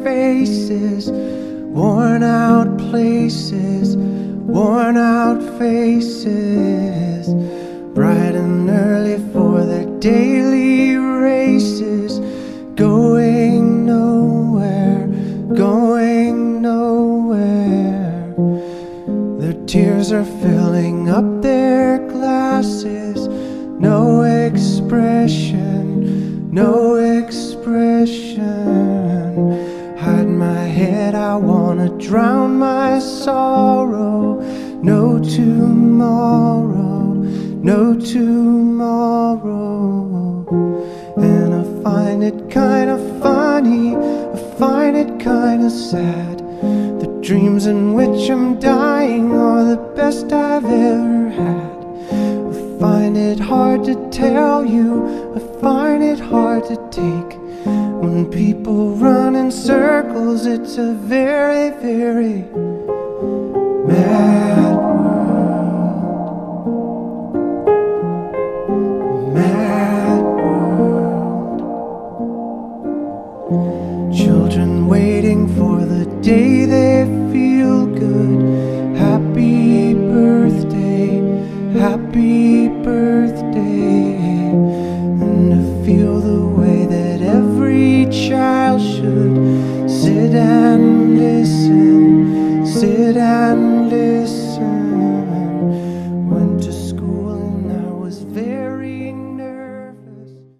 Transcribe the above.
faces, worn out places, worn out faces, bright and early for their daily races, going nowhere, going nowhere. Their tears are filling up their glasses, no expression, no expression. Hide my head, I wanna drown my sorrow. No tomorrow, no tomorrow. And I find it kinda funny, I find it kinda sad. The dreams in which I'm dying are the best I've ever had. I find it hard to tell you, I find it hard to take. When people run in circles, it's a very, very mad world. Mad world. Children waiting for the day they feel